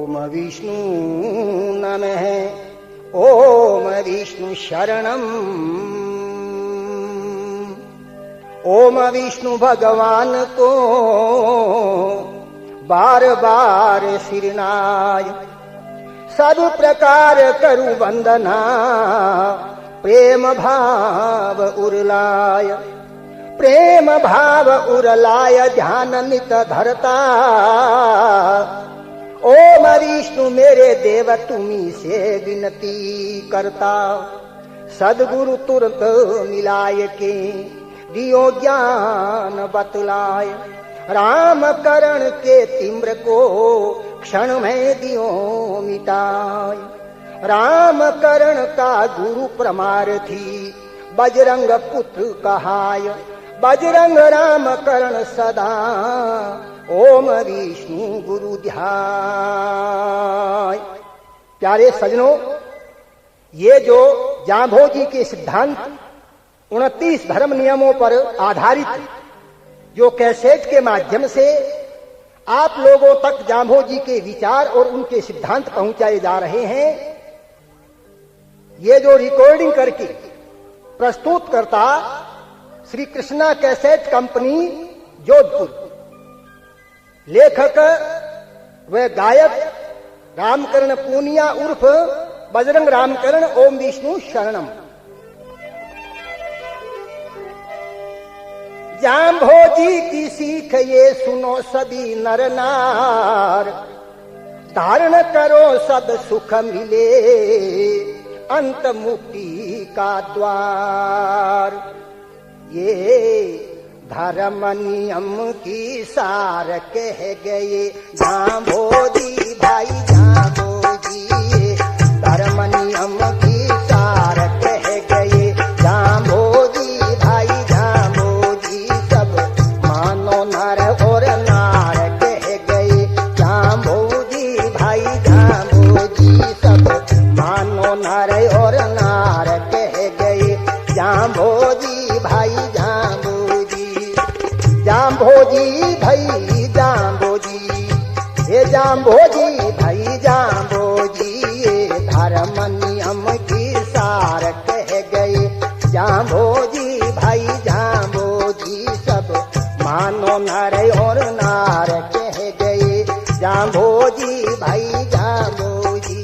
ओम विष्णु नमः ओम विष्णु शरणम। ओम विष्णु भगवान को बार बार सिरनाय, सब प्रकार करु वंदना, प्रेम भाव उरलाय, प्रेम भाव उरलाय ध्यान नित धरता। ओम विष्णु मेरे देव तुम्ही से विनती करता, सदगुरु तुरंत मिलाय के दियो ज्ञान बतलाय, राम करण के तिम्र को क्षण में दियो मिटाय। राम करण का गुरु प्रमारथी बजरंग पुत्र कहाय, बजरंग राम करण सदा ओम विष्णु गुरु ध्याय। प्यारे सजनों, ये जो जांभोजी के सिद्धांत 29 धर्म नियमों पर आधारित जो कैसेट के माध्यम से आप लोगों तक जांभोजी के विचार और उनके सिद्धांत पहुंचाए जा रहे हैं, ये जो रिकॉर्डिंग करके प्रस्तुत करता श्री कृष्णा कैसेट कंपनी जोधपुर, लेखक व गायक रामकरण पूनिया उर्फ बजरंग रामकरण ओम विष्णु शरणम। जांभोजी की सीख ये सुनो सभी नर नार, धारण करो सब सुख मिले अंत मुक्ति का द्वार। ये धर्म नियम की सार कह गए जांभोजी भाई जांभोजी, धर्म नियम की सार कह गए जांभोजी भाई जांभोजी, सब मानो नर और नार कह गए जांभोजी भाई जांभोजी, सब मानो नर और नार कह गए जांभोजी भाई जांभोजी। जांभोजी भाई जांभोजी, ये जांभोजी भाई जांभोजी, ये धर्म नियम की सार कह गए जांभोजी भाई जांभोजी, सब मानो नर और नार कह गए जांभोजी भाई जांभोजी।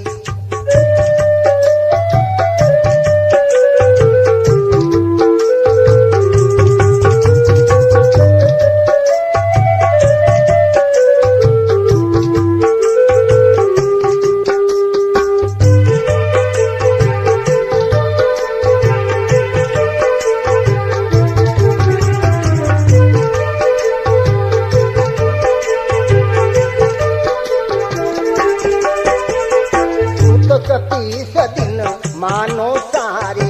मानो सारे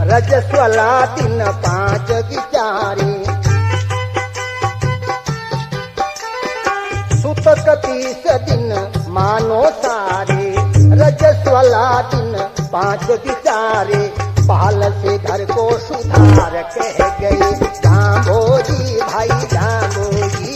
रजस्वला दिन 5 विचारे, सुतक 30 दिन मानो सारे रजस्वला दिन 5 विचारे, बाल से घर को सुधार कह गए जांभोजी भाई जांभोजी,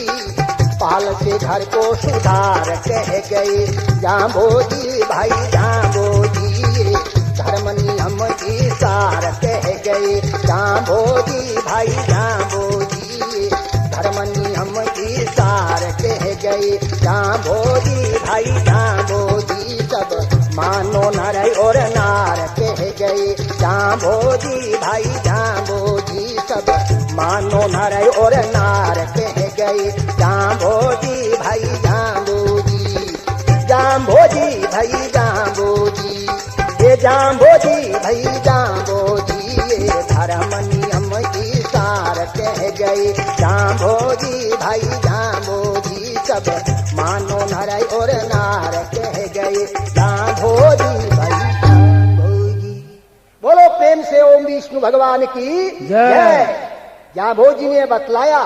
पाल से घर को सुधार कह गए जांभोजी भाई जांभोजी, धर्म नियम की सार कह गए जांभोजी भाई जांभोजी, धर्म नियम की सार कह गए जांभोजी भाई जांभोजी, सब मानो नर और नार कह गए जांभोजी भाई जांभोजी, सब मानो नर और नार कह गए जांभोजी भाई जांभोजी। जांभोजी भाई जांभोजी, ये जांभोजी भाई जांभोजी, ये धर्म नियम की सार कह गए जांभोजी भाई जांभोजी, सब मानो नर और नार कह गए जांभोजी भाई जांभोजी। बोलो प्रेम से ओम विष्णु भगवान की जय। जांभोजी ने बतलाया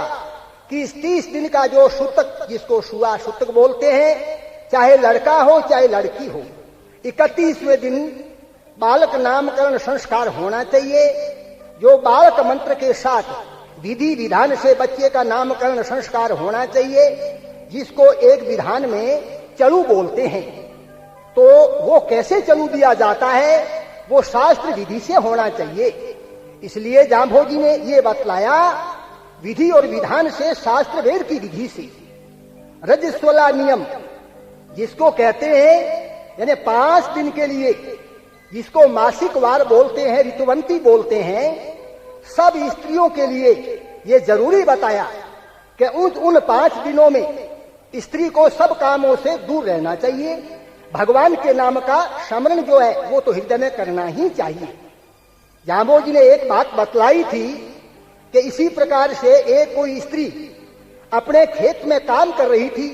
कि इस 30 दिन का जो सूतक, जिसको शुआ सूतक बोलते हैं, चाहे लड़का हो चाहे लड़की हो, 31वें दिन बालक नामकरण संस्कार होना चाहिए। जो बालक मंत्र के साथ विधि विधान से बच्चे का नामकरण संस्कार होना चाहिए, जिसको एक विधान में चलू बोलते हैं। तो वो कैसे चलू दिया जाता है, वो शास्त्र विधि से होना चाहिए। इसलिए जांभोजी ने ये बतलाया, विधि और विधान से, शास्त्र वेद की विधि से। रजस्वला नियम जिसको कहते हैं, यानी 5 दिन के लिए, जिसको मासिक वार बोलते हैं, ऋतुवंती बोलते हैं, सब स्त्रियों के लिए ये जरूरी बताया कि उन 5 दिनों में स्त्री को सब कामों से दूर रहना चाहिए। भगवान के नाम का स्मरण जो है वो तो हृदय में करना ही चाहिए। जांबोजी ने एक बात बतलाई थी कि इसी प्रकार से एक कोई स्त्री अपने खेत में काम कर रही थी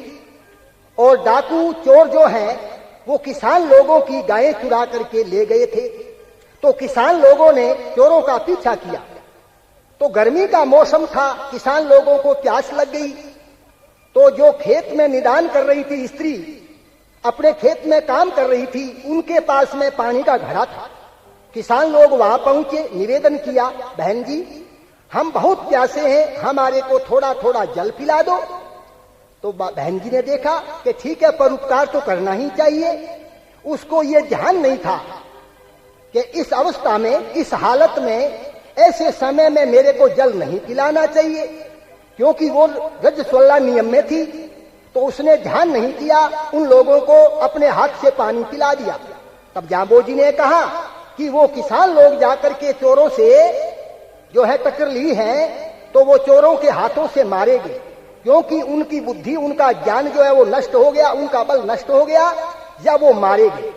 और डाकू चोर जो हैं वो किसान लोगों की गायें चुरा करके ले गए थे। तो किसान लोगों ने चोरों का पीछा किया। तो गर्मी का मौसम था, किसान लोगों को प्यास लग गई। तो जो खेत में निदान कर रही थी स्त्री, अपने खेत में काम कर रही थी, उनके पास में पानी का घड़ा था। किसान लोग वहां पहुंचे, निवेदन किया, बहन जी हम बहुत प्यासे हैं, हमारे को थोड़ा थोड़ा जल पिला दो। तो बहन जी ने देखा कि ठीक है, परोपकार तो करना ही चाहिए। उसको ये ध्यान नहीं था कि इस अवस्था में, इस हालत में, ऐसे समय में मेरे को जल नहीं पिलाना चाहिए, क्योंकि वो रजस्वला नियम में थी। तो उसने ध्यान नहीं किया, उन लोगों को अपने हाथ से पानी पिला दिया। तब जांबोजी ने कहा कि वो किसान लोग जाकर के चोरों से जो है टक्कर ली है, तो वो चोरों के हाथों से मारे गए, क्योंकि उनकी बुद्धि, उनका ज्ञान जो है वो नष्ट हो गया, उनका बल नष्ट हो गया, या वो मारे गए।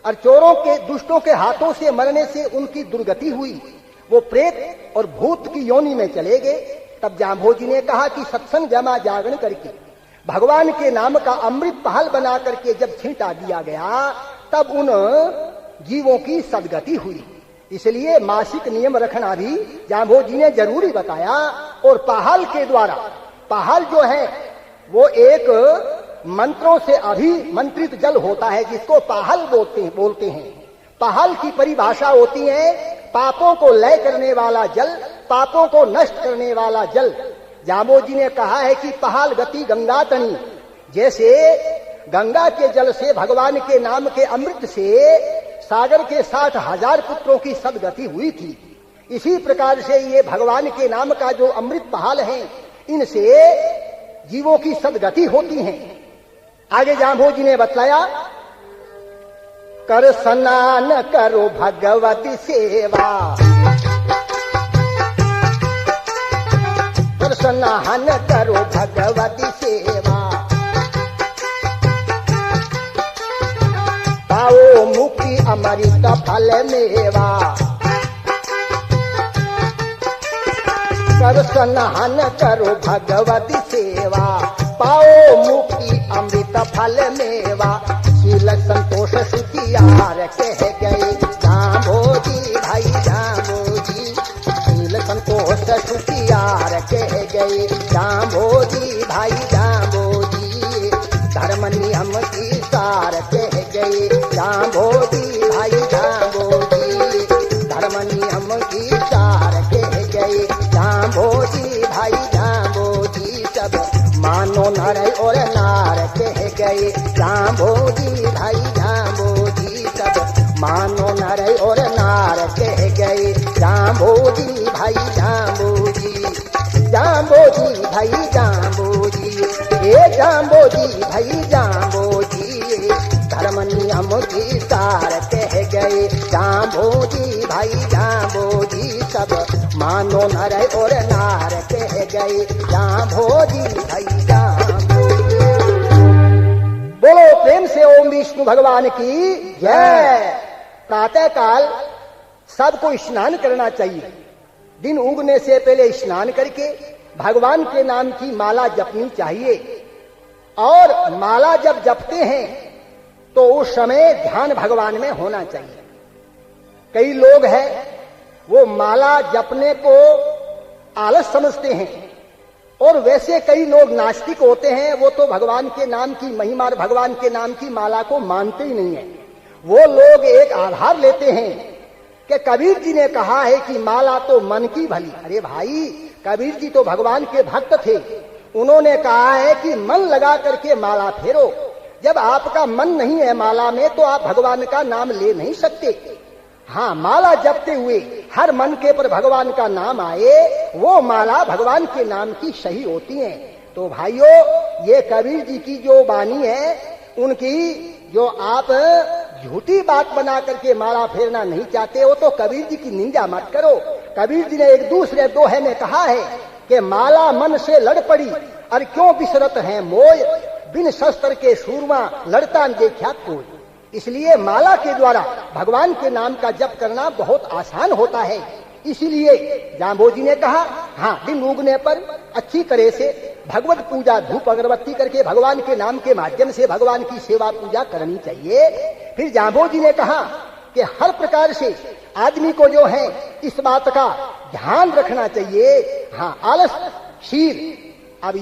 और चोरों के, दुष्टों के हाथों से मरने से उनकी दुर्गति हुई, वो प्रेत और भूत की योनि में चले गए। तब जांबोजी ने कहा कि सत्संग जमा जागरण करके भगवान के नाम का अमृत पहाल बना करके जब छींटा दिया गया, तब उन जीवों की सदगति हुई। इसलिए मासिक नियम रखना भी जांबोजी ने जरूरी बताया। और पहाल के द्वारा, पहाल जो है वो एक मंत्रों से अभिमंत्रित जल होता है, जिसको पहाल बोलते हैं। पहाल की परिभाषा होती है पापों को लय करने वाला जल, पापों को नष्ट करने वाला जल। जांबोजी ने कहा है कि पहाल गति गंगा तनी, जैसे गंगा के जल से, भगवान के नाम के अमृत से सागर के 60,000 पुत्रों की सदगति हुई थी, इसी प्रकार से ये भगवान के नाम का जो अमृत पहाल है, इनसे जीवों की सदगति होती है। आगे जांबोजी ने बतलाया, कर स्नान करो भगवती सेवा, कर स्नान करो भगवती सेवा, पाओ मुक्ति अमृत फल मेवा। कर स्नान करो भगवती सेवा, पाओ मुक्ति अमृत फल मेवा। शील संतोष सुखियार कह गए जांबोजी भाई जांबोजी, शील संतोष सुखियार कह गए जांबोजी भाई जांबोजी। धर्म नियम की सार कह गए जांबोजी भाई जांबोजी, धर्म नियम की सार कह गए जांबोजी भाई जांबोजी। सब मानो नर और नार कह गए जांबोजी भाई जांबोजी, सब मानो नर और नार कह गए जांबोजी भाई जांबोजी। जांबोजी भाई जांबोजी, ये जांबोजी भाई जांबोजी, धर्म नियम की सार कह गए जांबोजी भाई जांबोजी। सब मानो नर और नार कह गए जांबोजी भाई जांबोजी। बोलो प्रेम से ओम विष्णु भगवान की जय। प्रातः काल सबको स्नान करना चाहिए। दिन उगने से पहले स्नान करके भगवान के नाम की माला जपनी चाहिए। और माला जब जपते हैं तो उस समय ध्यान भगवान में होना चाहिए। कई लोग हैं वो माला जपने को आलस समझते हैं, और वैसे कई लोग नास्तिक होते हैं, वो तो भगवान के नाम की महिमा और भगवान के नाम की माला को मानते ही नहीं है। वो लोग एक आधार लेते हैं कि कबीर जी ने कहा है कि माला तो मन की भली। अरे भाई, कबीर जी तो भगवान के भक्त थे। उन्होंने कहा है कि मन लगा करके माला फेरो। जब आपका मन नहीं है माला में तो आप भगवान का नाम ले नहीं सकते। हाँ, माला जपते हुए हर मन के पर भगवान का नाम आए, वो माला भगवान के नाम की सही होती है। तो भाइयों, ये कबीर जी की जो वाणी है, उनकी जो आप झूठी बात बना करके माला फेरना नहीं चाहते हो तो कबीर जी की निंदा मत करो। कबीर जी ने एक दूसरे दोहे में कहा है कि माला मन से लड़ पड़ी और क्यों बिसरत है मोय, बिन शस्त्र के सूरमा लड़ता देखा कोई। इसलिए माला के द्वारा भगवान के नाम का जप करना बहुत आसान होता है। इसीलिए जाम्बोजी ने कहा, हाँ, दिन उगने पर अच्छी तरह से भगवत पूजा धूप अगरबत्ती करके भगवान के नाम के माध्यम से भगवान की सेवा पूजा करनी चाहिए। फिर जाम्बोजी ने कहा कि हर प्रकार से आदमी को जो है इस बात का ध्यान रखना चाहिए। हाँ, आलस, शील, अब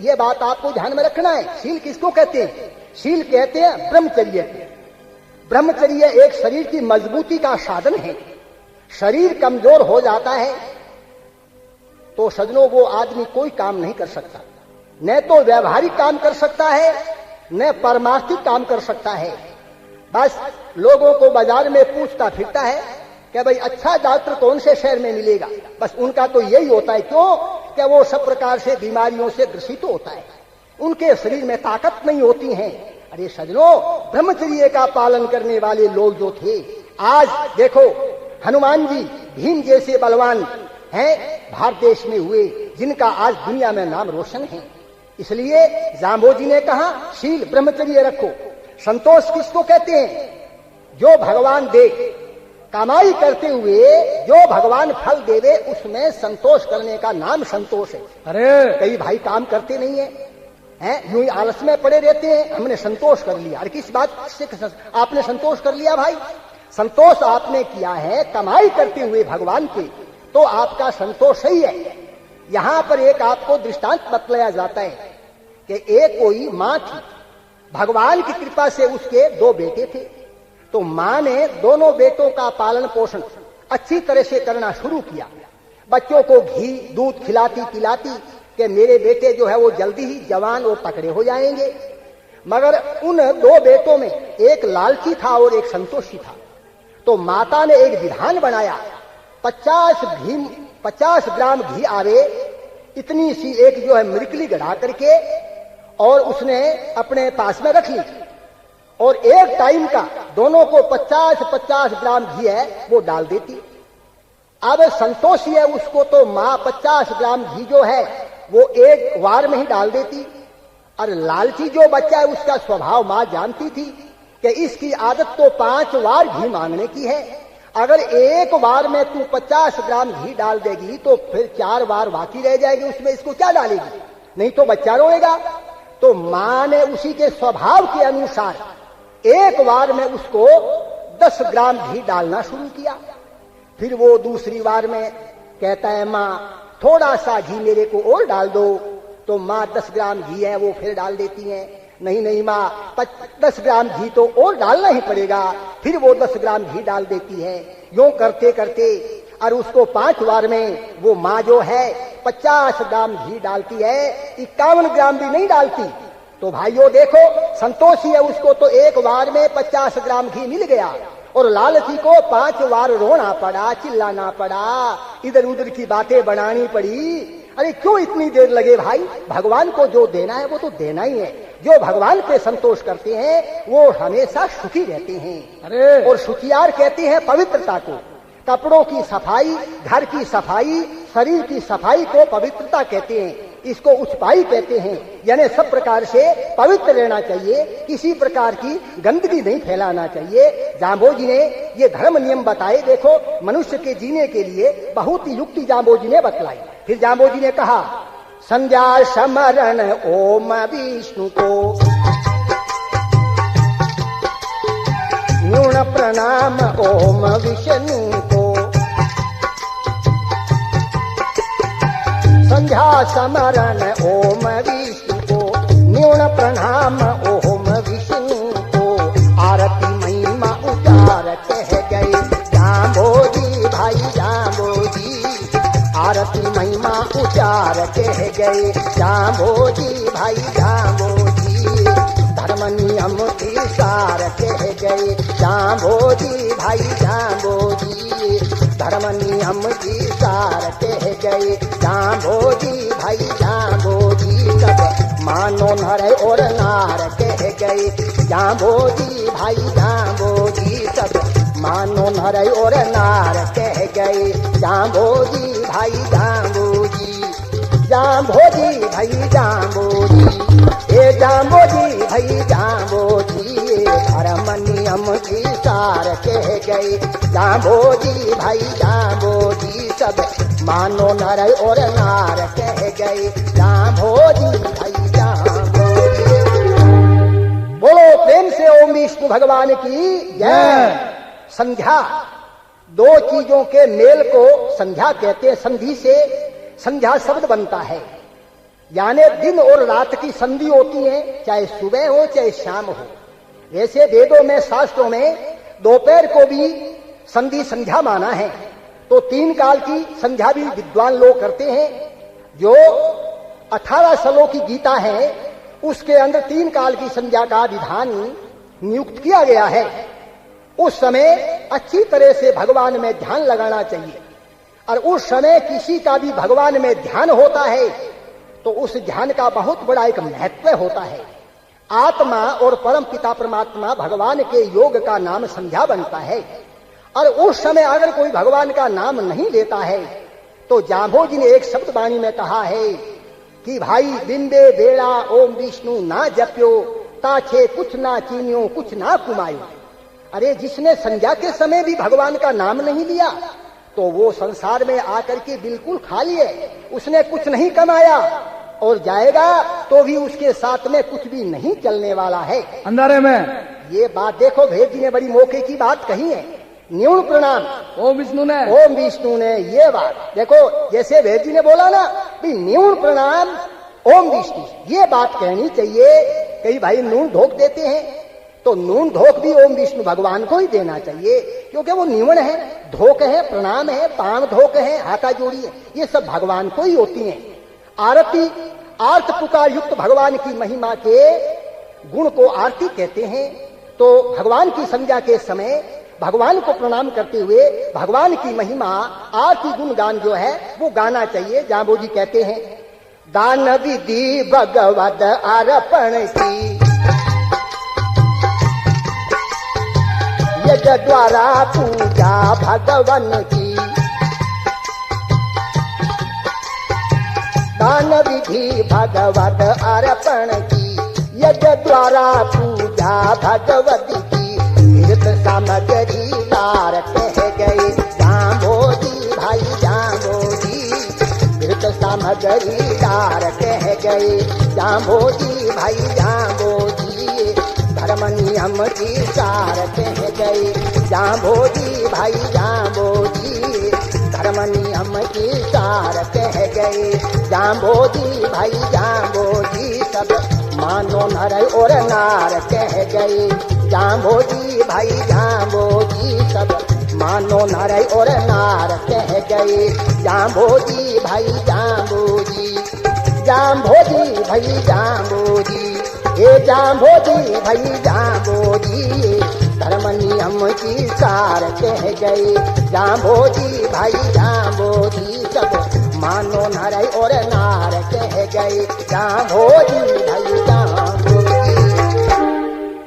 ये बात आपको ध्यान में रखना है। शील किसको कहते हैं? शील कहते हैं ब्रह्मचर्य। ब्रह्मचर्य एक शरीर की मजबूती का साधन है। शरीर कमजोर हो जाता है तो सजनों वो आदमी कोई काम नहीं कर सकता, न तो व्यवहारिक काम कर सकता है न परमार्थिक काम कर सकता है। बस लोगों को बाजार में पूछता फिरता है कि भाई अच्छा डॉक्टर कौन से शहर में मिलेगा। बस उनका तो यही होता है, क्यों कि वो सब प्रकार से बीमारियों से ग्रसित होता है, उनके शरीर में ताकत नहीं होती है। अरे सजनों, ब्रह्मचर्य का पालन करने वाले लोग जो थे, आज देखो हनुमान जी, भीम जैसे बलवान हैं भारत देश में हुए, जिनका आज दुनिया में नाम रोशन है। इसलिए जाम्बोजी ने कहा शील ब्रह्मचर्य रखो। संतोष किसको कहते हैं? जो भगवान दे, कमाई करते हुए जो भगवान फल देवे उसमें संतोष करने का नाम संतोष है। अरे कई भाई काम करते नहीं है, यूं ही आलस में पड़े रहते हैं, हमने संतोष कर लिया। अरे किस बात से आपने संतोष कर लिया भाई? संतोष आपने किया है कमाई करते हुए भगवान के, तो आपका संतोष सही है। यहां पर एक आपको दृष्टांत बतलाया जाता है कि एक कोई मां थी, भगवान की कृपा से उसके 2 बेटे थे। तो मां ने दोनों बेटों का पालन पोषण अच्छी तरह से करना शुरू किया। बच्चों को घी दूध खिलाती पिलाती कि मेरे बेटे जो है वो जल्दी ही जवान और तकड़े हो जाएंगे। मगर उन 2 बेटों में एक लालची था और एक संतोषी था। तो माता ने एक विधान बनाया, 50 ग्राम घी आवे इतनी सी एक जो है मिर्कली गढ़ा करके और उसने अपने पास में रख ली, और एक टाइम का दोनों को 50 ग्राम घी है वो डाल देती। अब संतोषी है उसको तो मां 50 ग्राम घी जो है वो एक बार में ही डाल देती, और लालची जो बच्चा है उसका स्वभाव मां जानती थी कि इसकी आदत तो 5 बार घी मांगने की है। अगर एक बार में तू 50 ग्राम घी डाल देगी तो फिर 4 बार बाकी रह जाएगी, उसमें इसको क्या डालेगी? नहीं तो बच्चा रोएगा। तो मां ने उसी के स्वभाव के अनुसार एक बार में उसको 10 ग्राम घी डालना शुरू किया। फिर वो दूसरी बार में कहता है मां थोड़ा सा घी मेरे को और डाल दो, तो मां 10 ग्राम घी है वो फिर डाल देती है। नहीं मां 10 ग्राम घी तो और डालना ही पड़ेगा, फिर वो 10 ग्राम घी डाल देती है। यूं करते करते और उसको 5 बार में वो मां जो है 50 ग्राम घी डालती है, 51 ग्राम भी नहीं डालती। तो भाइयों देखो, संतोषी है उसको तो एक बार में 50 ग्राम घी मिल गया, और लालची को 5 बार रोना पड़ा, चिल्लाना पड़ा, इधर उधर की बातें बनानी पड़ी। अरे क्यों इतनी देर लगे भाई? भगवान को जो देना है वो तो देना ही है। जो भगवान पे संतोष करते हैं वो हमेशा सुखी रहते हैं। अरे और सुखियार कहते हैं पवित्रता को। कपड़ों की सफाई, घर की सफाई, शरीर की सफाई को पवित्रता कहते हैं, इसको उचपाई कहते हैं। यानी सब प्रकार से पवित्र रहना चाहिए, किसी प्रकार की गंदगी नहीं फैलाना चाहिए। जाम्बोजी ने ये धर्म नियम बताए। देखो, मनुष्य के जीने के लिए बहुत ही युक्ति जाम्बोजी ने बतलाई। फिर जाम्बोजी ने कहा संध्या समरण ओम विष्णु को, न्यून प्रणाम ओम विष्णु को, संध्या समरण ओम विष्णु को, न्यून प्रणाम ओम विष्णु को, आरती महिमा उचार कह गए जाम्बोजी भाई जाम्बोजी, आरती महिमा उचार कह गए जाम्बोजी भाई जाम्बोजी, धर्म नियम की सार कह गए जाम्बोजी भाई जाम्बोजी, धर्म नियम की सार कह गए जाम्बोजी भाई जाम्बोजी, सब मानो नर और नार कह गए जाम्बोजी भाई जाम्बोजी, सब मानो नर और नार कह गए जाम्बोजी भाई जाम्बोजी, जाम्बोजी भाई जाम्बोजी, ए जाम्बोजी भाई जाम्बोजी, धर्म नियम की सार कह गए जाम्बोजी भाई जाम्बोजी, सब मानो नर और नार कह गए जाम्बोजी भाई जाम्बोजी। बोलो प्रेम से ओम विष्णु भगवान की जय। संध्या, दो चीजों के मेल को संध्या कहते हैं। संधि से संध्या शब्द बनता है, यानी दिन और रात की संधि होती है, चाहे सुबह हो चाहे शाम हो। वैसे वेदों में शास्त्रों में दोपहर को भी संधि संध्या माना है। तो 3 काल की संध्या भी विद्वान लोग करते हैं। जो 18 श्लोकों की गीता है उसके अंदर 3 काल की संध्या का विधान नियुक्त किया गया है। उस समय अच्छी तरह से भगवान में ध्यान लगाना चाहिए, और उस समय किसी का भी भगवान में ध्यान होता है तो उस ध्यान का बहुत बड़ा एक महत्व होता है। आत्मा और परम पिता परमात्मा भगवान के योग का नाम संध्या बनता है। और उस समय अगर कोई भगवान का नाम नहीं लेता है तो जाम्बोजी ने एक शब्द वाणी में कहा है कि भाई बिंबे बेड़ा ओम विष्णु ना जप्यो, ताछे कुछ ना चीनियो कुछ ना कुमायो। अरे जिसने संध्या के समय भी भगवान का नाम नहीं लिया तो वो संसार में आकर के बिल्कुल खाली है, उसने कुछ नहीं कमाया, और जाएगा तो भी उसके साथ में कुछ भी नहीं चलने वाला है अंधारे में। ये बात देखो, भेद जी ने बड़ी मौके की बात कही है। न्यून प्रणाम ओम विष्णु ने ये बात देखो, जैसे भेद जी ने बोला ना भी न्यून प्रणाम ओम विष्णु, ये बात कहनी चाहिए। कई भाई नून धोख देते हैं तो नून धोख भी ओम विष्णु भगवान को ही देना चाहिए, क्योंकि वो निवण है, धोख है, प्रणाम है, पांव धोख है, हाथा जोड़ी है, ये सब भगवान को ही होती हैं। आरती, आर्त पुकार युक्त भगवान की महिमा के गुण को आरती कहते हैं। तो भगवान की संध्या के समय भगवान को प्रणाम करते हुए भगवान की महिमा आरती गुणगान जो है वो गाना चाहिए। जाम्बोजी कहते हैं दान विधि भगवद अर्पण की, यज्ञ द्वारा पूजा भगवान की, दान विधि भगवद अर्पण की, यज्ञ द्वारा पूजा भगवती की, तीर्थ सामग्री लार कह गए जाम्बोजी भाई जाम्बोजी, तीर्थ सामग्री लार कह गए जाम्बोजी भाई जाम्बोजी, धर्म नियम की सार कह गए जाम्बोजी भाई जाम्बोजी, धर्म नियम की सार कह गए जाम्बोजी भाई जाम्बोजी, सब मानो नर और नार कह गए जाम्बोजी भाई जाम्बोजी, सब मानो नर और नार कह गए जाम्बोजी भाई जाम्बोजी, जाम्बोजी भाई जाम्बोजी, हे जाम्बोजी भाई जाम्बोजी, धर्म नियम की सार कह गए जाम्बोजी भाई जाम्बोजी, सब मानो नर और नार कह गए जाम्बोजी भाई जाम्बोजी।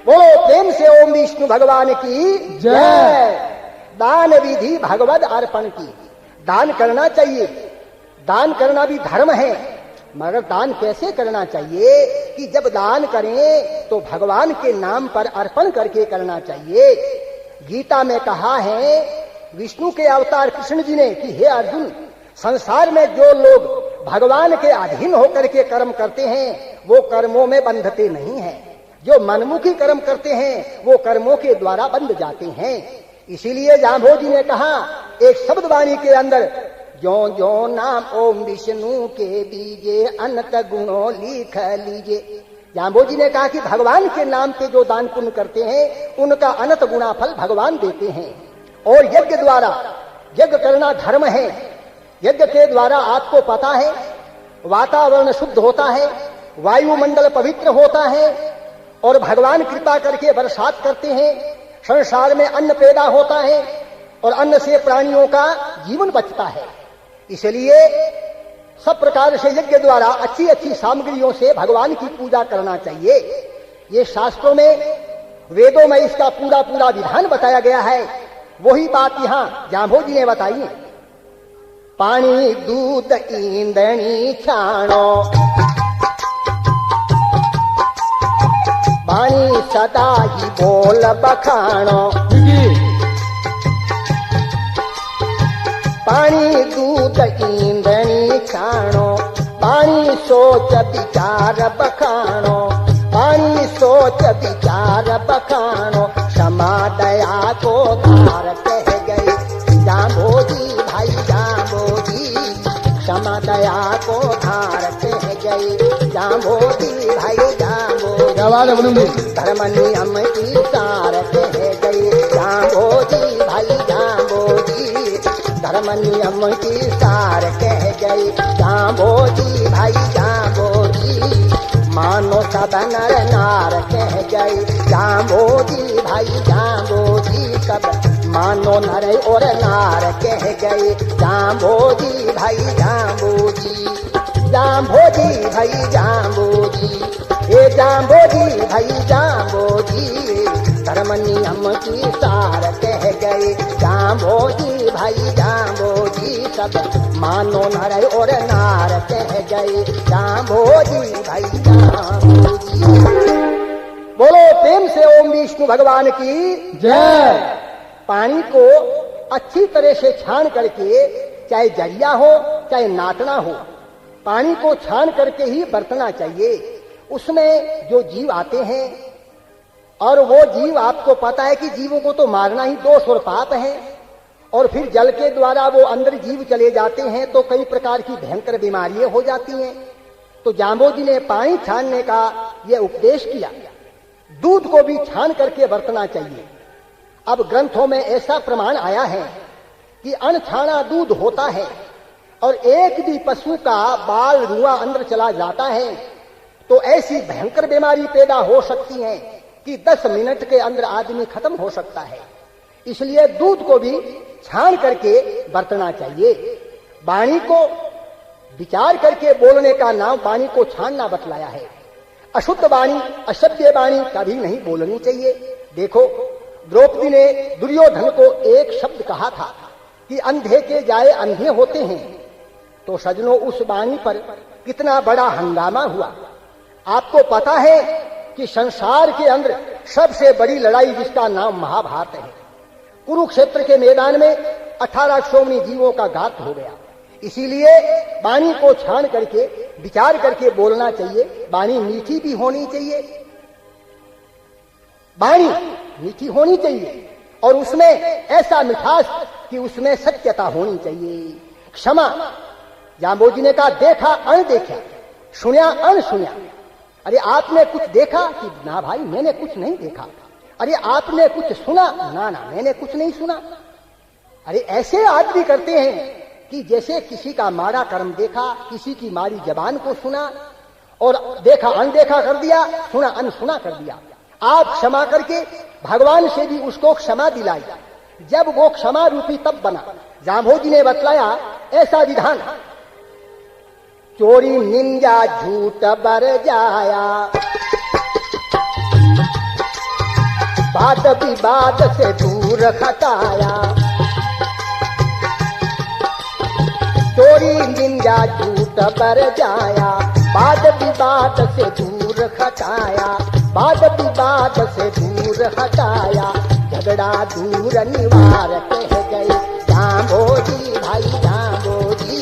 बोलो प्रेम से ओम विष्णु भगवान की जय। दान विधि भगवद अर्पण की, दान करना चाहिए। दान करना भी धर्म है, मगर दान कैसे करना चाहिए कि जब दान करें तो भगवान के नाम पर अर्पण करके करना चाहिए। गीता में कहा है विष्णु के अवतार कृष्ण जी ने कि हे अर्जुन, संसार में जो लोग भगवान के अधीन होकर के कर्म करते हैं वो कर्मों में बंधते नहीं हैं, जो मनमुखी कर्म करते हैं वो कर्मों के द्वारा बंध जाते हैं। इसीलिए जाम्बोजी ने कहा एक शब्द वाणी के अंदर, जो जो नाम ओम विष्णु के बीजे अनंत गुणों लिख लीजिए। जाम्बोजी ने कहा कि भगवान के नाम पे जो दान पुण्य करते हैं उनका अनंत गुणा फल भगवान देते हैं। और यज्ञ द्वारा, यज्ञ करना धर्म है, यज्ञ के द्वारा आपको पता है वातावरण शुद्ध होता है, वायुमंडल पवित्र होता है और भगवान कृपा करके बरसात करते हैं, संसार में अन्न पैदा होता है और अन्न से प्राणियों का जीवन बचता है। इसलिए सब प्रकार से यज्ञ द्वारा अच्छी अच्छी सामग्रियों से भगवान की पूजा करना चाहिए। ये शास्त्रों में, वेदों में इसका पूरा पूरा विधान बताया गया है। वही बात यहां जांभोजी ने बताई। पानी दूध ईंधणी छाणो, पानी सदा ही बोल बखाणो, पानी दूध ईंधणी छाणो, पानी सोच विचार बखाणो, पानी सोच विचार बखाणो, क्षमा दया को धार कह गए जांभोजी भाई जांभोजी, क्षमा दया को धार कह गए जांभोजी भाई जांभोजी, धर्म नियम की सार कह गए जांभोजी भाई जांभोजी, धर्म नियम की सार कह गए जांभोजी भाई जांभोजी, मानो सब नर नार कह गए जांभोजी भाई जांभोजी, सब मानो नर और नार कह गए जांभोजी भाई जांभोजी, जांभोजी भाई जांभोजी, हे जांभोजी भाई जांभोजी, धर्म नियम की सार कह गए जांभोजी भाई जांभोजी, सब मानो नर और नार कह गए जांभोजी भाई जांभोजी। बोलो प्रेम से ओम विष्णु भगवान की जय। पानी को अच्छी तरह से छान करके, चाहे जरिया हो चाहे नाटना हो, पानी को छान करके ही बरतना चाहिए। उसमें जो जीव आते हैं, और वो जीव आपको पता है कि जीवों को तो मारना ही दोष और पाप है, और फिर जल के द्वारा वो अंदर जीव चले जाते हैं तो कई प्रकार की भयंकर बीमारियां हो जाती हैं। तो जांभोजी ने पानी छानने का यह उपदेश किया। दूध को भी छान करके बरतना चाहिए। अब ग्रंथों में ऐसा प्रमाण आया है कि अनछाना दूध होता है और एक भी पशु का बाल रुआ अंदर चला जाता है तो ऐसी भयंकर बीमारी पैदा हो सकती है कि 10 मिनट के अंदर आदमी खत्म हो सकता है। इसलिए दूध को भी छान करके बरतना चाहिए। वाणी को विचार करके बोलने का नाम वाणी को छानना बतलाया है। अशुद्ध वाणी, अशब्द वाणी कभी नहीं बोलनी चाहिए। देखो, द्रौपदी ने दुर्योधन को एक शब्द कहा था कि अंधे के जाए अंधे होते हैं, तो सजनों उस वाणी पर कितना बड़ा हंगामा हुआ। आपको पता है कि संसार के अंदर सबसे बड़ी लड़ाई जिसका नाम महाभारत है, कुरुक्षेत्र के मैदान में 18 सोमनी जीवों का घात हो गया। इसीलिए वाणी को छान करके विचार करके बोलना चाहिए। वाणी मीठी भी होनी चाहिए, वाणी मीठी होनी चाहिए और उसमें ऐसा मिठास कि उसमें सत्यता होनी चाहिए। क्षमा, जांभोजी ने कहा देखा अनदेखा, सुना अनसुना। अरे आपने कुछ देखा कि ना भाई मैंने कुछ नहीं देखा। अरे आपने कुछ सुना, ना ना मैंने कुछ नहीं सुना। अरे ऐसे आदमी करते हैं कि जैसे किसी का मारा कर्म देखा, किसी की मारी जबान को सुना और देखा अनदेखा कर दिया, सुना अनसुना कर दिया। आप क्षमा करके भगवान से भी उसको क्षमा दिलाई। जब वो क्षमा रूपी तब बना। जांभोजी ने बतलाया ऐसा विधान, चोरी निंदा झूठ बर जाया, वाद विवाद से दूर हटाया। चोरी निंदा झूठ बर जाया, वाद विवाद से दूर हटाया, वाद विवाद से दूर हटाया। झगड़ा दूर निवार कह गए जांभोजी भाई जांभोजी,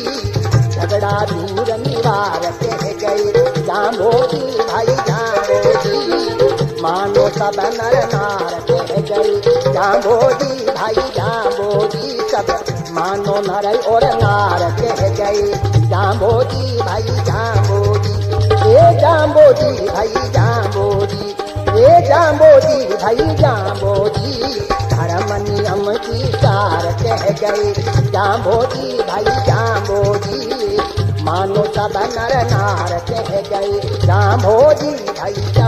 झगड़ा दूर निवार कह गए जांभोजी भाई जांभोजी। मानो सब नर नार कह गए जांभोजी भाई जांभोजी, सब मानो नर और नार कह गए जांभोजी भाई जांभोजी। ए जांभोजी भाई जांभोजी, ए जांभोजी भाई जांभोजी, धर्म नियम की सार कह गए जांभोजी भाई जांभोजी। मानो सब नर नार कह गए जाम्भोजी भैया।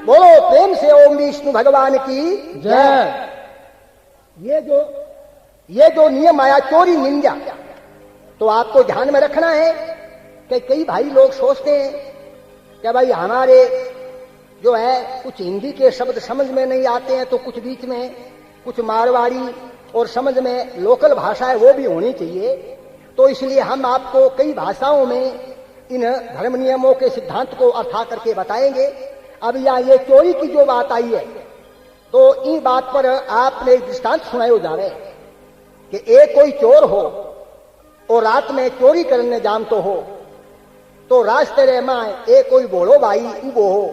बोलो प्रेम से ओम विष्णु भगवान की जय। ये जो नियम आया चोरी निंजा, तो आपको ध्यान में रखना है कि कई भाई लोग सोचते हैं कि भाई हमारे जो है कुछ हिंदी के शब्द समझ में नहीं आते हैं, तो कुछ बीच में कुछ मारवाड़ी और समझ में लोकल भाषा है वो भी होनी चाहिए। तो इसलिए हम आपको कई भाषाओं में इन धर्म नियमों के सिद्धांत को अर्था करके बताएंगे। अब यहाँ ये चोरी की जो बात आई है, तो इन बात पर आपने एक दृष्टांत सुनायो जा रहे कि एक कोई चोर हो और रात में चोरी करने जामतो हो, तो रास्ते रे माए एक कोई बोलो भाई उबो हो।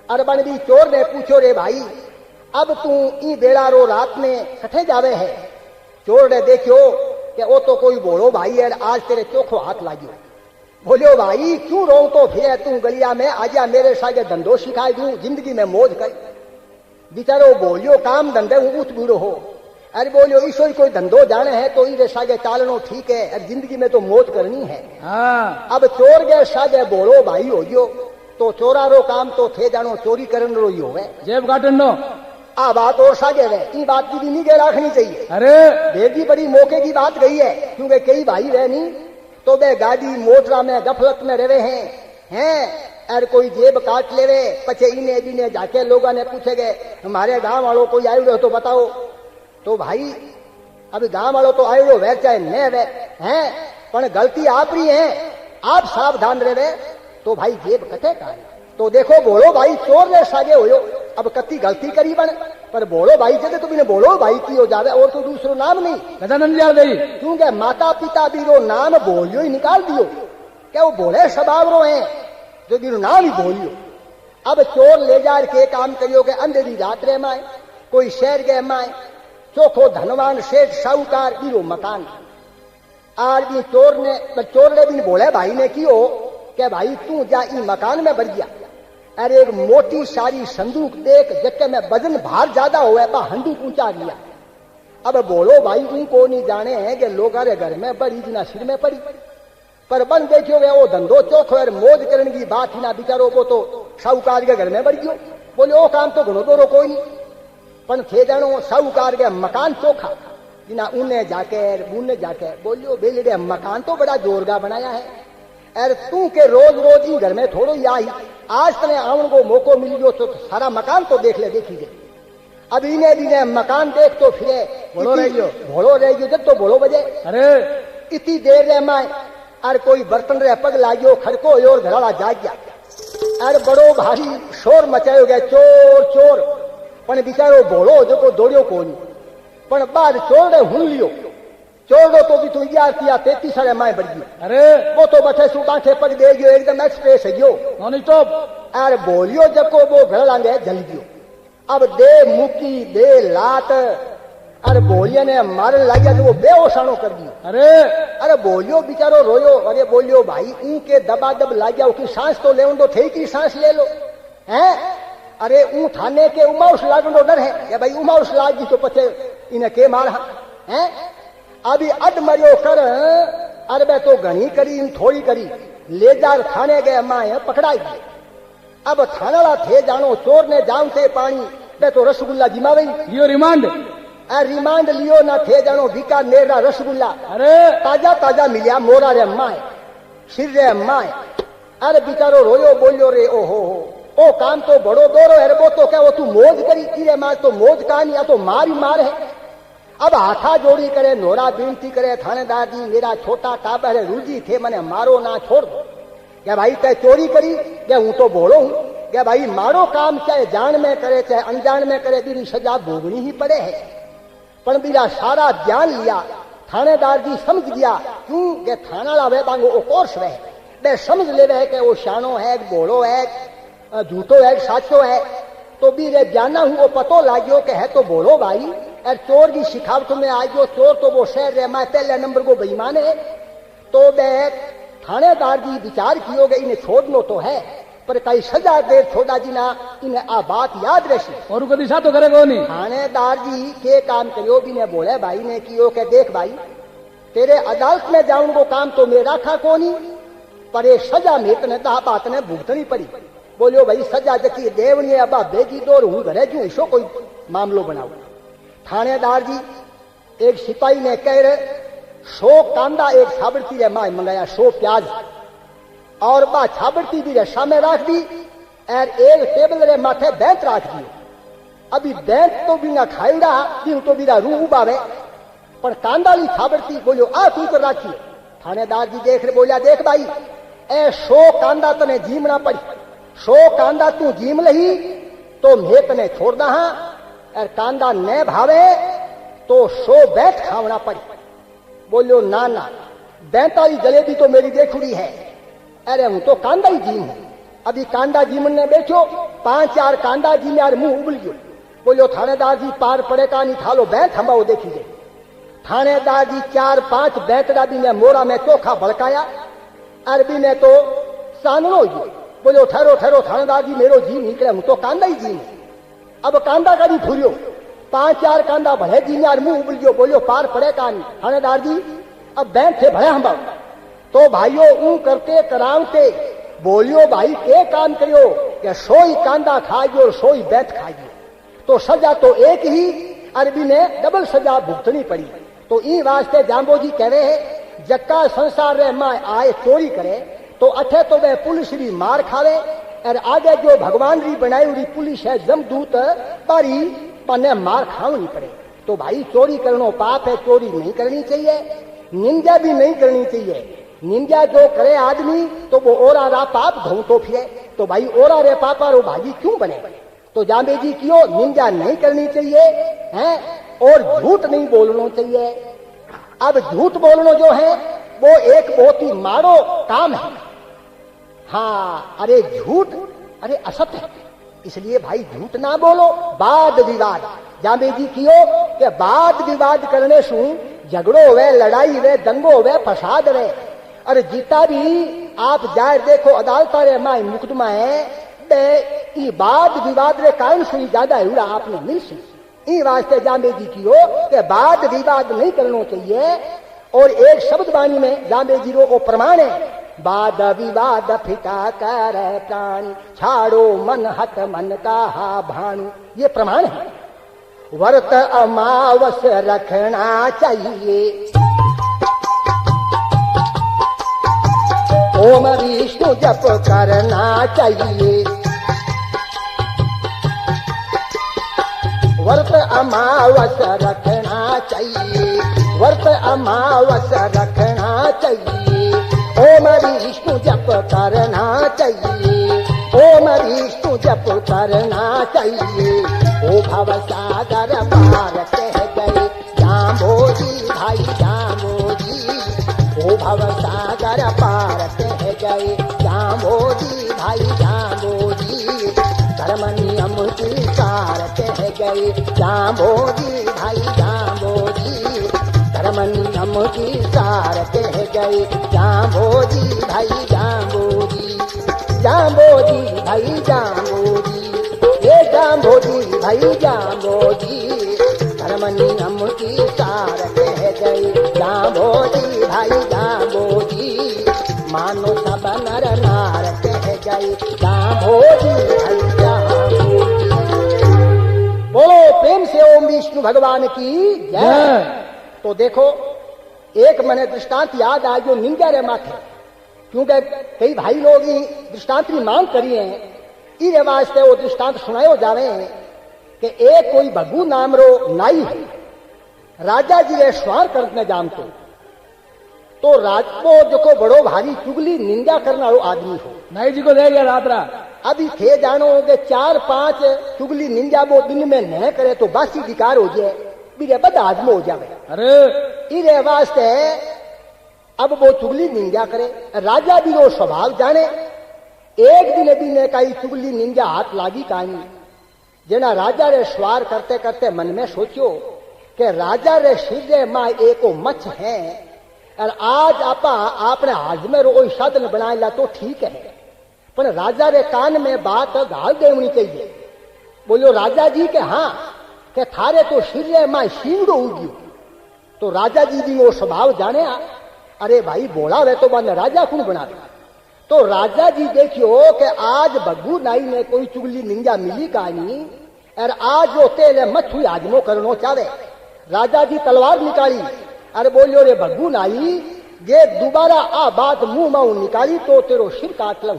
अरबन भी चोर ने पूछो रे भाई अब तू ई बेड़ा रो रात में कठे जावे है। चोर ने देखो कि वो तो कोई बोलो भाई है, आज तेरे चोखो हाथ लागियो। बोलियो भाई क्यों रो तो फिर तू गलिया में आजा मेरे सागे धंधो सिखाई दूं, जिंदगी में मौज कर। बिचारो बोलियो काम धंधे ऊंच बूढ़ो हो। अरे बोलियो ईश्वर कोई धंधो जाने है तो इरे सागे चालनो ठीक है, अरे जिंदगी में तो मौज करनी है। हाँ। अब चोर गए सागे बोलो भाई हो गयो, तो चोरारो काम तो थे जानो चोरी करन रो ही होवे। जेब काटन नो आ बात और सागे वे ई बात की भी नहीं गे रखनी चाहिए। अरे बेगी बड़ी मौके की बात गई है, क्योंकि कई भाई रहे नहीं तो वे गाड़ी मोटरा में गफलत में रहे हैं अरे कोई जेब काट ले रे, पचे इने बीने जाके लोगों ने पूछे गए हमारे गांव वालों कोई आयु रहे तो बताओ। तो भाई अभी गांव वालों तो आयु वे चाहे न वे हैं, पर गलती आप रही है, आप सावधान रहे तो भाई जेब कटे का। तो देखो बोलो भाई चोर ने सागे हो, अब कति गलती करी बन, पर बोलो भाई जगह तो बिना बोलो भाई की हो जावे और तो दूसरो नाम नहीं क्योंकि माता पिता भी रो नाम बोलियो ही निकाल दियो, क्या वो बोले स्वभाव रो है जो बिनो नाम ही बोलियो। अब चोर ले जा के काम करियो के अंधेरी रात रे माए कोई शहर गए माए चोखो धनवान सेठ साहूकार बिरो मकान आज भी चोर ने भी बोले भाई ने कियो के भाई तू जा ई मकान में बढ़ गया। अरे एक मोटी सारी संदूक देख जबकि में वजन भार ज्यादा हुआ है हंडू ऊंचा लिया। अब बोलो भाई उनको नहीं जाने हैं कि लोग अरे घर में बड़ी जिना सिर में पड़ी, पर बन देखियो वे वो धंधो चौक और मौज करने की बात ही ना बिचारो वो तो साहूकार के घर में बढ़ गयो। बोले वो काम तो घणो दोरो कोई नहीं, पर थे जानो साहूकार के मकान चोखा जिना उन्हें जाके बोलियो बेलड़े मकान तो बड़ा जोरगा बनाया है। अरे तू के रोज रोज ही घर में थोड़ो ही आई, आज तने आवन को मौको मिल गयो तो सारा मकान तो देख ले देखीजे। अब इन्हें भी मकान देख तो फिर भोलो रह गयो जब तो भोलो बजे। अरे इतनी देर रे माए अरे कोई बर्तन रे पग लागियो खड़को और घराला जाग गया। अरे बड़ो भारी शोर मचायो गया चोर चोर, पण बिचारो भोलो जो को दौड़ियो कोनी, पण बाद चोर ने हुन लियो। चोर तो भी तू 11-33 साल माए बढ़ गयो। अरे वो तो बठे सुकाठे पग दे गयो एकदम एक्सप्रेस है गयो तो अरे बोलियो जब को वो घर लांगे जल गयो। अब दे मुकी दे लात अरे बोलियो ने मारने लग गया तो वो बेहोशानो कर दियो। अरे बोलियो बेचारो रोयो। अरे बोलियो भाई ऊके दबा दब लाग गया उसकी सांस तो ले दो थे की सांस ले लो हैं। अरे ऊ थाने के उमाउस लागनो डर है कि भाई उमाउस लागी तो पछे इन्हें के मार हैं। अभी अड मरियो कर अरे बे तो घनी करी थोड़ी करी ले जा थाने गए माए पकड़ाई गए। अब थाना थे जानो चोर ने जाम से पानी बे तो रसगुल्ला जिमावे लियो रिमांड लियो ना थे जानो बीकानेर ना रसगुल्ला। अरे ताजा ताजा मिलिया मोरा रे माए सिर रे माए। अरे बिचारो रोयो बोलियो रे ओहो ओ काम तो बड़ो दोरो है वो तो क्या वो तू मौज करी रे मार तो मौज कहानी या तो मार ही मार है। अब हाथा जोड़ी करे नोरा विनती करे थानेदार जी मेरा छोटा टाबर है रूजी थे मने मारो ना छोड़ दो। क्या भाई तय चोरी करी क्या हूं तो बोलो हूं क्या भाई मारो काम चाहे जान में करे चाहे अनजान में करे तेरी सजा भोगनी ही पड़े है। पर मेरा सारा ध्यान लिया थानेदार जी समझ गया क्यों के थाना वे बांगो ओ कोर्स वे बे समझ ले रहे कि वो शानो है बोलो है झूठो है साचो है। तो भी रे जाना हूं वो पतो लाग्यो के है तो बोलो भाई। और चोर की शिखावत में आ गयो चोर तो वो शहर रे मैं पहले नंबर को बेईमान है। तो बे थानेदार जी विचार कियो गए इन्हें छोड़नो तो है पर कई सजा देर छोड़ा जी ना इन्हें आ बात याद रही और कभी सा तो करेगा नहीं। थानेदार जी के काम करियो भी ने बोले भाई ने कियो के देख भाई तेरे अदालत में जाऊं को काम तो मेरा खा कोनी, पर ये सजा मेतने ता बात ने भुगतनी पड़ी। बोलियो भाई सजा जकी देवनी अबा भेजी दो हूं घरे जू इसो कोई मामलो बनाओ। थानेदार जी एक सिपाही ने कह रहे 100 कांदा एक छाबड़ती रे माए मंगाया, 100 प्याज और बा छाबड़ती भी रे सामने रख दी और एक टेबल रे माथे बैंत रख दी। अभी बैंत तो बिना खाईड़ा दिन तो बिना रूह उबावे, पर कांदाली छाबड़ती बोलो आ तू कर राखी। थानेदार जी देख रहे, बोलिया देख भाई ए 100 कांदा तने जीमना पड़ी, 100 कांदा तू जीम लही तो मैं तने छोड़ दा हाँ, और कांदा न भावे तो 100 बैंत खावना पड़ी। बोलो ना ना 42 जलेबी तो मेरी देखुड़ी है, अरे हूं तो कांदा ही जीम हूं। अभी कांदा जीमन ने बेचो 5-4 कांदा जी यार मुंह उबल गयो। बोलो थानेदार जी पार पड़े का नहीं थालो बैंत हमाओ देखिए। थानेदार जी 4-5 बैंतड़ा भी ने मोरा में चोखा भड़काया, अरबी में तो साननो ही। बोलो ठहरो ठहरो थानेदार जी मेरो जी निकले, हूं तो कांदा ही जी। अब कांदा का भी फुरियो 5-4 कांदा भले जी यार मुंह उबल गयो। बोलो पार पड़े का नहीं थानेदार जी, अब बैंक थे भले हम तो भाइयों ऊ करते करावते बोलियो भाई के काम करियो कि 100 ही कांदा खाइयो और 100 ही बैंत खाइयो, तो सजा तो एक ही, अरबी ने डबल सजा भुगतनी पड़ी। तो ई वास्ते जाम्बो जी कह रहे हैं जक्का संसार रे मां आए चोरी करे तो अठे तो वे पुलिस री मार खावे, और आगे जो भगवान री बनाई हुई पुलिस है जमदूत बारी पन्ने मार खावनी पड़े। तो भाई चोरी करनो पाप है, चोरी नहीं करनी चाहिए, निंदा भी नहीं करनी चाहिए। निंदा जो करे आदमी तो वो ओरा रा पाप धोतो फिरे, तो भाई ओरा रे पापा रो भागी क्यों बने। तो जाम्बे जी क्यों निंदा नहीं करनी चाहिए हैं, और झूठ नहीं बोलना चाहिए। अब झूठ बोलना जो है वो एक बहुत ही मारो काम है। हाँ अरे झूठ अरे असत्य है, इसलिए भाई झूठ ना बोलो। वाद विवाद जाम्बे जी क्यों कि वाद विवाद करने से झगड़ो वे लड़ाई वे दंगो वे फसाद वे। अरे जीता भी आप जाए देखो अदालत रे माई मुकदमा है बे वाद विवाद रे कारण सुनी ज्यादा हुआ आपने मिल सी। ई वास्ते जाम्बे जी की हो कि वाद विवाद नहीं करना चाहिए। और एक शब्द वाणी में जाम्बे जी को प्रमाण है, वाद विवाद फिटा कर प्राणी छाड़ो मन हत मन का हा भानु, ये प्रमाण है। व्रत अमावस रखना चाहिए, ओम विष्णु जप करना चाहिए। व्रत अमावस रखना चाहिए, व्रत अमावस रखना चाहिए। ओम विष्णु जप करना चाहिए, ओम विष्णु जप करना चाहिए। ओ भव सागर पार कह गए जाम्बोजी भाई जाम्बोजी, ओ भव सागर पार कह गए जाम्बोजी भाई जाम्बोजी। कर्म नियम की सार कह गए जाम्बोजी भाई जाम्बोजी, कर्म नियम की सार कह गए जाम्बोजी भाई जाम्बोजी। जाम्बोजी भाई जाम्बोजी, ये जाम्बोजी भाई जाम्बोजी, कर्म नियम की सार कह गए जाम्बोजी भाई जाम्बोजी। मानो सब नर नार कह गए जाम्बोजी भाई जाम्बोजी। बोलो प्रेम से ओम विष्णु भगवान की जय। तो देखो एक मैंने दृष्टांत याद आया जो निंजा रे माथे, क्योंकि कई भाई लोग दृष्टांत की मांग करी है, इस वास्ते वो दृष्टांत सुनायो जावे कि एक कोई भगू नाम रो नाई है, राजा जी रे स्वार करने जानते, तो राजको जो को बड़ो भारी चुगली निंदा करना वो आदमी हो। नाई जी को ले गया रात्रा, अभी थे जानो कि 4-5 चुगली निंदा वो दिन में न करे तो बासी विकार हो जाए, बीरे बद आदमी हो जावे। अरे इरे वास्ते अब वो चुगली निंदा करे, राजा भी वो स्वभाव जाने। एक दिन दिन का चुगली निंदा हाथ लागी कानी, जेना राजा रे स्वार करते करते मन में सोचो कि राजा रे सिर मां एको मछ है, और आज आपने हाजमे रो साधन बनाएला तो ठीक है, पर राजा रे कान में बात घाल देनी चाहिए। बोलो राजा जी के हाँ कि थारे तो सिर मां शींगड़ो उग्यो, तो राजा जी भी वो स्वभाव जाने अरे भाई बोला वे तो बन राजा कौन बना दे। तो राजा जी देखियो कि आज बग्गू नाई ने कोई चुगली निंजा मिली कहानी और आज जो तेले मच्छू आजमो करनो चाहे। राजा जी तलवार निकाली अरे बोलियो रे बग्गू नाई ये दोबारा आ बात मुंह में निकाली तो तेरो सिर काट लूं।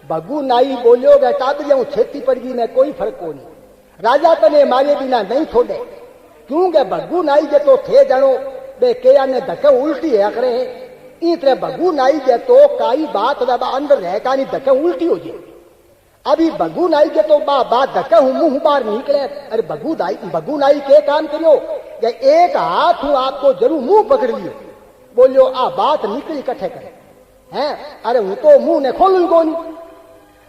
बग्गू नाई बोलियो गे टाबरिया छेती पड़ गई में कोई फर्क को नहीं। राजा तने मारे बिना नहीं छोड़े क्योंकि बग्गू नाई जे तो थे जानो बे के ने धक्के उल्टी है करे इतने बग्गू नाई जे तो काई बात अंदर रह का नहीं धक्के उल्टी हो जाए। अभी बग्गू नाई के तो बात धक्के हूं मुंह बाहर निकले। अरे बग्गू नाई के काम करियो ये एक हाथ हूं आपको जरूर मुंह पकड़ लियो बोलियो आ बात निकली कट्ठे करे हैं। अरे हूं तो मुंह ने खोलू कौन।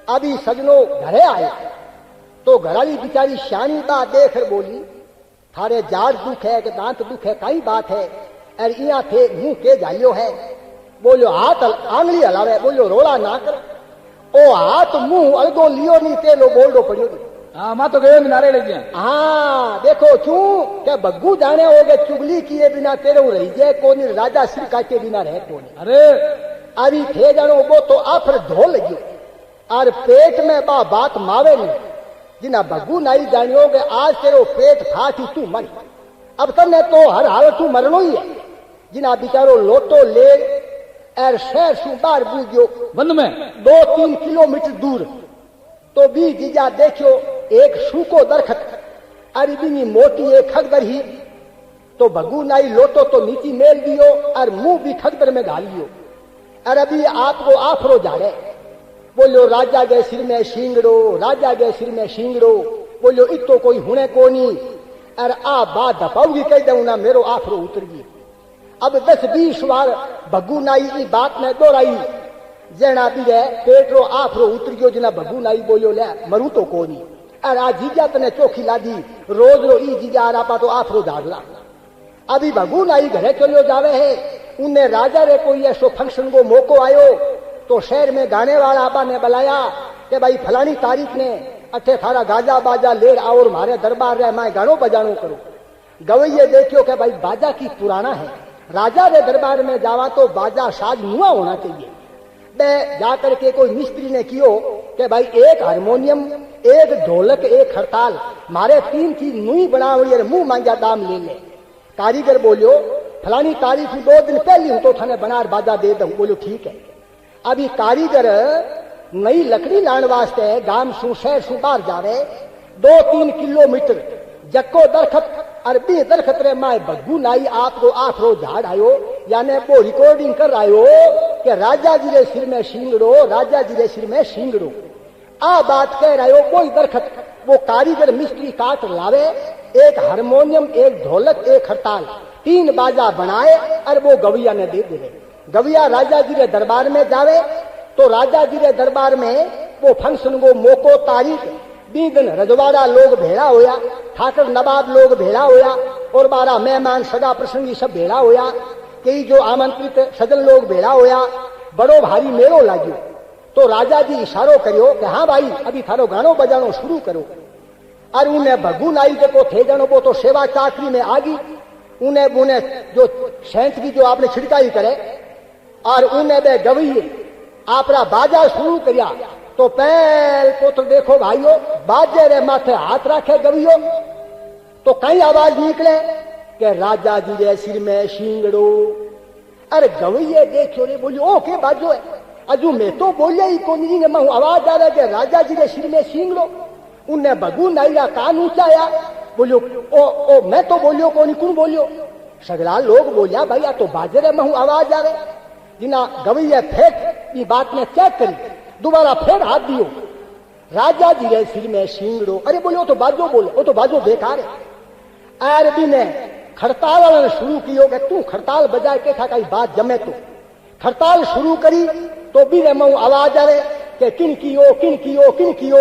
अभी सजनो घरे आए तो घराली बिचारी श्याणी बा देख बोली थारे जाड़ दुख है कि दांत दुख है कई बात है अरे इया थे मुंह के जालियो है। बोलो हाथ आंगली हलावे बोलो रोड़ा ना कर ओ हाथ मुंह अलगो लियो नहीं तेलो बोल्डो पड़ियो। हाँ मां तो गए नारे लग गया। हाँ देखो क्यों क्या बग्गू जाने हो गए चुगली किए बिना तेरे रही जाए कोनी राजा सिर काटे बिना रहे कोनी। अरे अभी थे जानो वो तो आफर धो लगी और पेट में बात मावे नहीं जिना बग्गू नाई जानियो कि आज तेरो पेट फाटी तू मर। अब तने तो हर हाल तू मरनो ही है जिना बिचारो लोटो ले और शहर सु बाहर बूझो बंद में 2-3 किलोमीटर दूर तो भी जीजा देखियो एक सूको दरखत अरे बिनी मोटी एक खगदर ही तो बग्गू नाई लोटो तो नीचे मेल दियो और मुंह भी खगदर में घाल लियो। और अभी आपको आफरो जा रहे बोलो राजा गए सिर में शिंगड़ो राजा गए सिर में शिंगड़ो बोलो इतो कोई हुने कोनी और आ बात दपाऊगी कह दऊ ना मेरो आफरो उतर गई। अब 10-20 बार बग्गू नाई की बात में दोहराई जेना भी रे पेटरो आफरो उतर गयो जिना बग्गू नाई बोलो ले मरू तो कोनी और आ जीजा तने चोखी लादी रोज रो ई जीजा आपा तो आफरो दागला। अभी बग्गू नाई घरे चलो जावे है उन्हें राजा रे कोई ऐसो फंक्शन को मौको आयो तो शहर में गाने वाला आपा ने बुलाया कि भाई फलानी तारीख ने अठे थारा गाजा बाजा लेर आओ और मारे दरबार रे मैं गानो बजानो करो। गवैये देखियो कि भाई बाजा की पुराना है राजा रे दरबार में जावा तो बाजा साज नुआ होना चाहिए। बे जाकर के कोई मिस्त्री ने कियो कि भाई एक हारमोनियम एक ढोलक एक हड़ताल मारे 3 की नुई बनावड़ी और मुंह मांगा दाम ले ले। कारीगर बोलियो फलानी तारीख 2 दिन पहले हूं तो थाने बनार बाजा दे दूं। बोलो ठीक है। अभी कारीगर नई लकड़ी लाने वास्ते गांव सु शहर सु बाहर जावे 2-3 किलोमीटर जक्को दरखत अरबी दरखत रे माए बग्गू नाई आपको आफरो झाड़ आयो यानी वो रिकॉर्डिंग कर आयो कि राजा जी रे सिर में शिंगड़ो राजा जी रे सिर में शिंगड़ो आ बात कह रहे हो। कोई दरखत वो कारीगर मिस्त्री काट लावे एक हारमोनियम एक ढोलक एक हड़ताल 3 बाजा बनाए और वो गविया ने दे दे। गविया राजा जी रे दरबार में जावे तो राजा जी रे दरबार में वो फंक्शन को मौको तारीख 20 दिन रजवाड़ा लोग भेड़ा होया ठाकर नवाब लोग भेड़ा होया और 12 मेहमान सगा प्रसंगी सब भेड़ा होया कई जो आमंत्रित सजन लोग भेड़ा होया बड़ो भारी मेलो लाग्यो। तो राजा जी इशारो करियो कि हाँ भाई अभी थारो गानो बजानो शुरू करो। और उन्हें बग्गू नाई को थे जानो वो तो सेवा चाकरी में आ गई उन्हें जो सेंट की जो आपने छिड़काई करे और उन्हें बे गवैये आपरा बाजा शुरू करिया तो पहल को तो देखो भाइयों बाजे रे माथे हाथ रखे गवियो तो कई आवाज निकले कि राजा जी रे सिर में शिंगड़ो। अरे गवैये देखो रे बोलियो ओ के बाजो है अजू मैं तो बोलिया ही कोनी मैं आवाज आ रहा कि राजा जी रे सिर में शिंगड़ो। उन्हें बग्गू नाई का कान ऊंचाया बोलियो ओ मैं तो बोलियो कोनी कौन बोलियो। सगला लोग बोलिया भैया तो बाजे रे महू आवाज आ रहे जिना गवैये फेंक ये बात ने चेक करी दोबारा फिर हाथ दियो राजा जी रे सिर में शिंगड़ो। अरे बोले वो तो बाजो बोले वो तो बाजो बेकार है। अरबी ने खड़ताल वाला ने शुरू कियो कि तू खड़ताल बजाए के था कई बात जमे तो खड़ताल शुरू करी तो भी रे मऊ आवाज आवे कि किन कियो किन कियो किन कियो।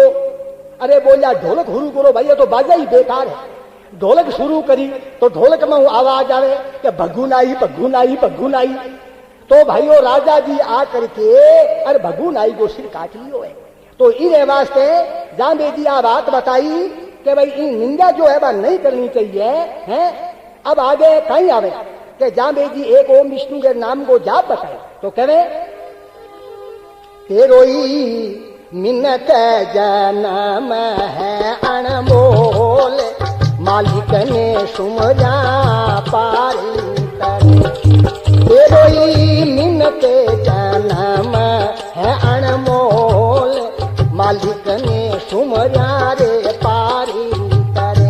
अरे बोलिया ढोलक शुरू करो भैया तो बाजा ही बेकार है। ढोलक शुरू करी तो ढोलक में आवाज आवे कि बग्गू नाई बग्गू नाई बग्गू नाई। तो भाइयों राजा जी आ करके अरे बग्गू नाई को सिर काट लियो है। तो इस वास्ते जान बेटी आ बात बताई कि भाई इन निंदा जो है वह नहीं करनी चाहिए है अब आगे कहीं आवे कि जामे जी एक ओम विष्णु के नाम को जाप बताए तो कहे तेरोई मिन्नत जन्म है अनमोल मालिक ने सुमरा पारी करे तेरोई मिन्नत जन्म है अनमोल मालिक ने सुमरा रे पारी करे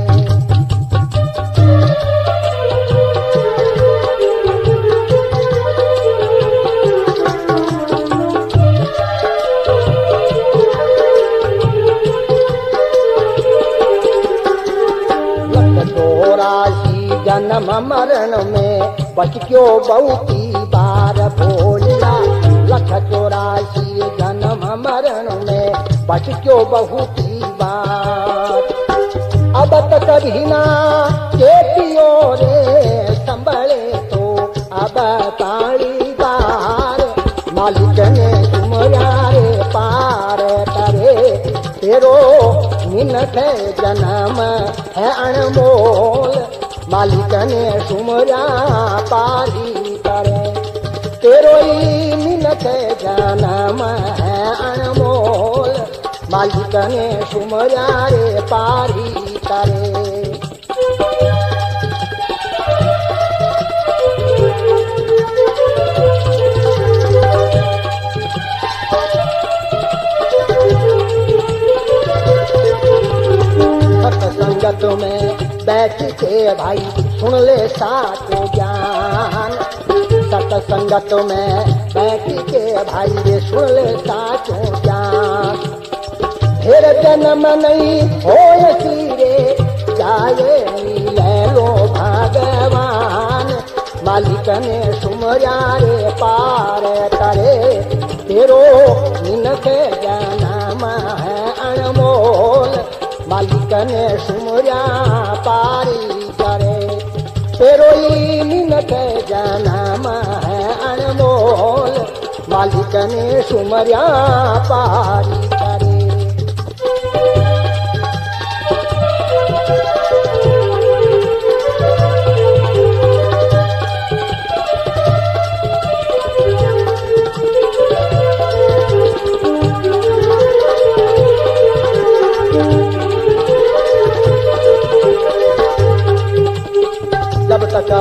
जन्म मरण में बच क्यों बहुती बार भोलिया 184 जन्म मरण में बच क्यों बहुती बार अब तक भी ना चेतियो रे संभले तो अब ताड़ी बार मालिक ने तुमरा रे पार करे तेरो मिन्नत जन्म है अनमोल मालिक ने सुमरा पारी करे तेरोई मिन्नत जन्म है अनमोल मालिक ने सुमरा रे पारी करे सत्संगत में बैठ के भाई सुन ले साचो ज्ञान सत्संगत में बैठ के भाई रे सुन ले साचो ज्ञान फिर जन्म नहीं हो रे जाए मिले लो भगवान मालिक ने सुमरा रे पार करे तेरो मिन्नत जन्म है अनमोल मालिक ने सुमरा पारी करे तेरोई मिन्नत जन्म है अनमोल मालिक ने सुमरा पारी करे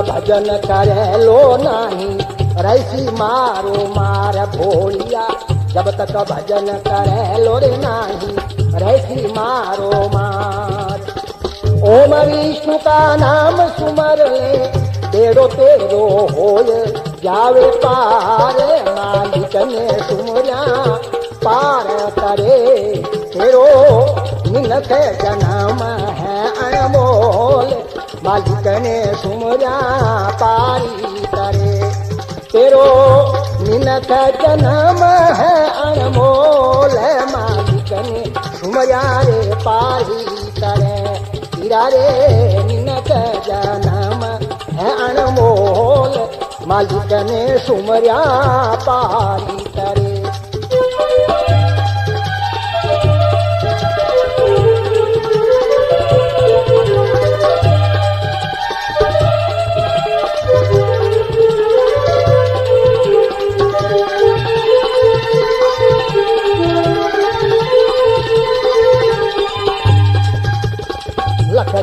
भजन करे लो नहीं रैसी मारो मार भोलिया जब तक भजन करे लो रे नहीं रैसी मारो मार ओम विष्णु का नाम सुमर ले तेरो तेरो होय जावे पार मालिक ने सुमरा पार करे तेरो मिन्नत जन्म है अनमोल मालिक ने सुमरा पारी करे तेरो मिन्नत जन्म है अनमोल मालिक ने सुमरा रे पारी करे तेरा रे मिन्नत जन्म है अनमोल मालिक ने सुमरा पारी करे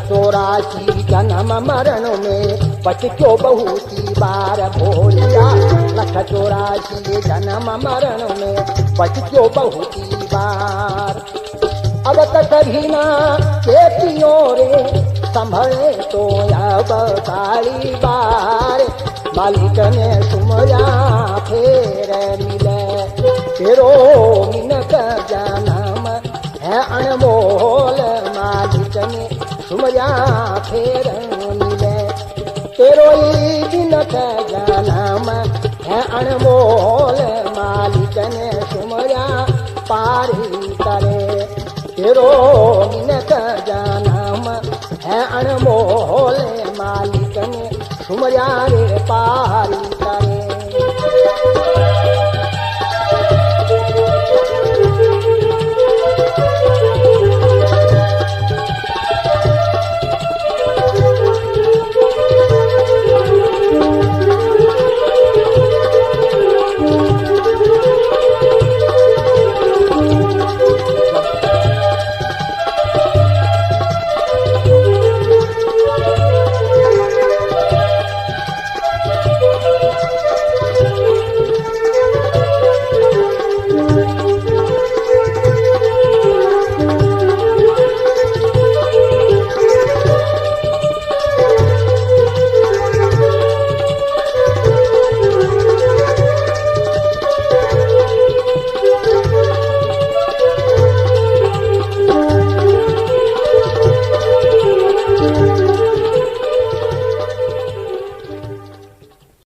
चौरासी जन्म मरण में बच क्यों बहुती बार भोलिया 184 जन्म मरण में बच क्यों बहुती बार अब तक भी ना चेतियों रे संभले तो अब सारी बार मालिक ने सुमरा फेर मिले तेरो मिन्नत जन्म है अनमोल मालिक ने सुमरा फेर मिले तेरोई मिन्नत जन्म है अनमोल मालिक ने सुमरा पारी करे तेरो मिन्नत जन्म है अनमोल मालिक ने सुमरा रे पारी